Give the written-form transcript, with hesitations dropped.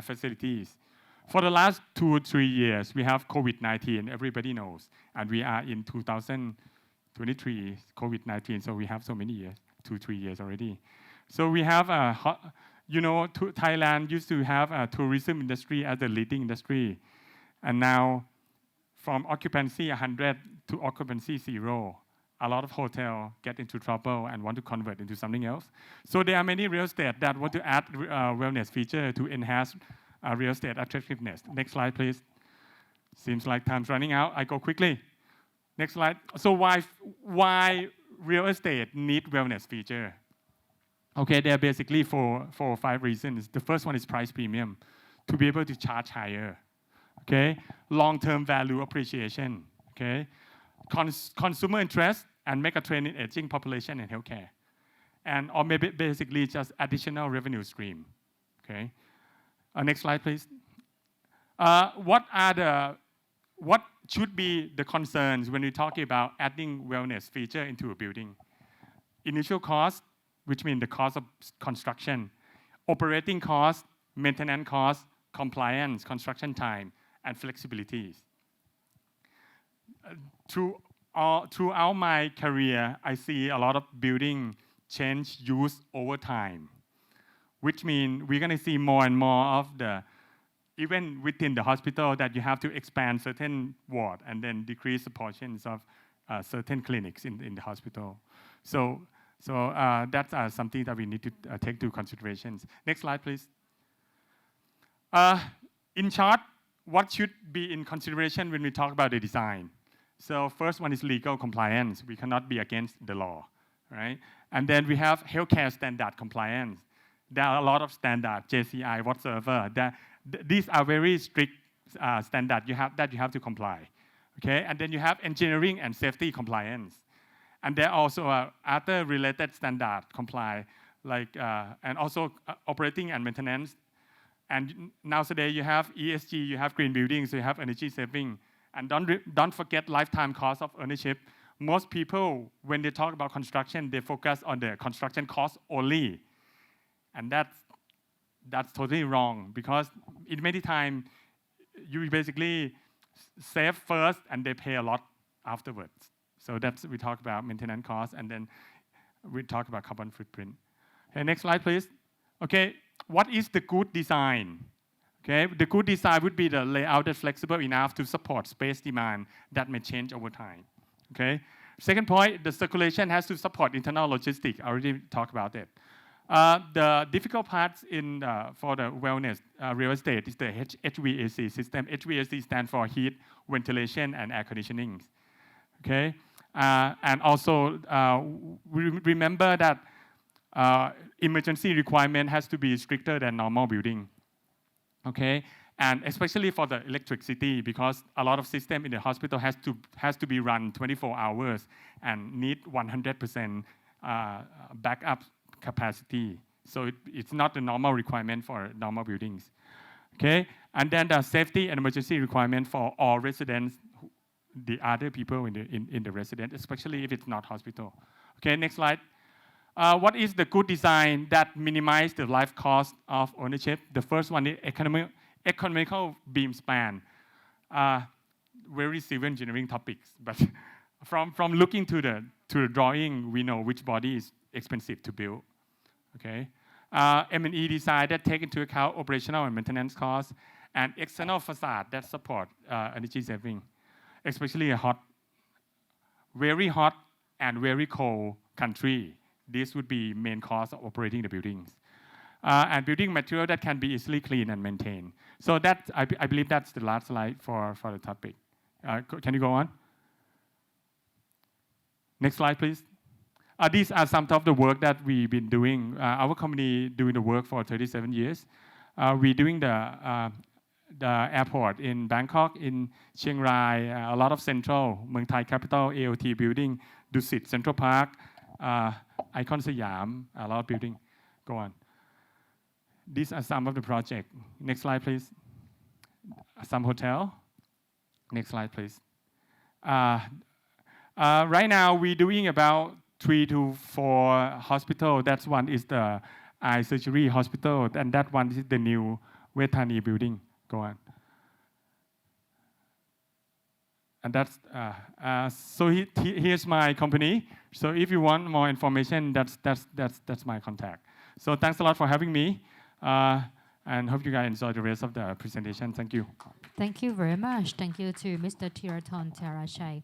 have facilities. For the last 2 or 3 years, we have COVID-19, everybody knows. And we are in 2023, COVID-19, so we have so many years, 2, 3 years already. So we have Thailand used to have a tourism industry as the leading industry. And now from occupancy 100 to occupancy 0, a lot of hotels get into trouble and want to convert into something else. So there are many real estate that want to add wellness feature to enhance real estate attractiveness. Next slide, please. Seems like time's running out. I go quickly. Next slide. So why real estate need wellness feature? Okay, there are basically four or 5 reasons. The first one is price premium, to be able to charge higher. Okay, long-term value appreciation. Okay, consumer interest and mega trend in aging population and healthcare, or maybe basically just additional revenue stream. Okay, next slide, please. What should be the concerns when we're talking about adding wellness feature into a building? Initial cost, which means the cost of construction, operating cost, maintenance cost, compliance, construction time, and flexibilities. Throughout my career, I see a lot of building change use over time, which means we're going to see more and more of even within the hospital, that you have to expand certain ward and then decrease the portions of certain clinics in the hospital. So that's something that we need to take into consideration. Next slide, please. In short, what should be in consideration when we talk about the design? So first one is legal compliance. We cannot be against the law, right? And then we have healthcare standard compliance. There are a lot of standards, JCI, whatsoever. These are very strict standards that you have to comply. Okay, and then you have engineering and safety compliance. And there are also other related standards comply, and also operating and maintenance. And nowadays you have ESG, you have green buildings, so you have energy saving. And don't forget lifetime cost of ownership. Most people, when they talk about construction, they focus on the construction cost only. And that's totally wrong, because in many times, you basically save first and they pay a lot afterwards. So we talk about maintenance costs, and then we talk about carbon footprint. Okay, next slide, please. Okay, what is the good design? Okay, the good design would be the layout that's flexible enough to support space demand that may change over time. Okay. Second point, the circulation has to support internal logistics. I already talked about it. The difficult parts for the wellness real estate is the HVAC system. HVAC stands for heat, ventilation, and air conditioning. Okay, and also remember that emergency requirement has to be stricter than normal building. Okay, and especially for the electricity, because a lot of system in the hospital has to be run 24 hours and need 100% backup capacity. So it's not a normal requirement for normal buildings. Okay, and then the safety and emergency requirement for all residents, the other people in the residence, especially if it's not hospital. Okay, next slide. What is the good design that minimizes the life cost of ownership? The first one is economical beam span. Very civil engineering topics, but from looking to the drawing, we know which body is expensive to build. Okay, M&E design that take into account operational and maintenance costs, and external facade that support energy saving, especially a very hot and very cold country. This would be main cost of operating the buildings. And building material that can be easily cleaned and maintained. So I believe that's the last slide for the topic. Can you go on? Next slide, please. These are some of the work that we've been doing. Our company doing the work for 37 years. We're doing the airport in Bangkok, in Chiang Rai, a lot of central, Muang Thai capital, AOT building, Dusit Central Park, Icon Siam, a lot of building. Go on. These are some of the projects. Next slide, please. Some hotel. Next slide, please. Right now, we're doing about 3 to 4 hospitals. That one is the eye surgery hospital, and that one is the new Wethani building. Go on. And that's so here's my company. So if you want more information, that's my contact. So thanks a lot for having me, and hope you guys enjoy the rest of the presentation. Thank you. Thank you very much. Thank you to Mr. Theerathon Tharachai.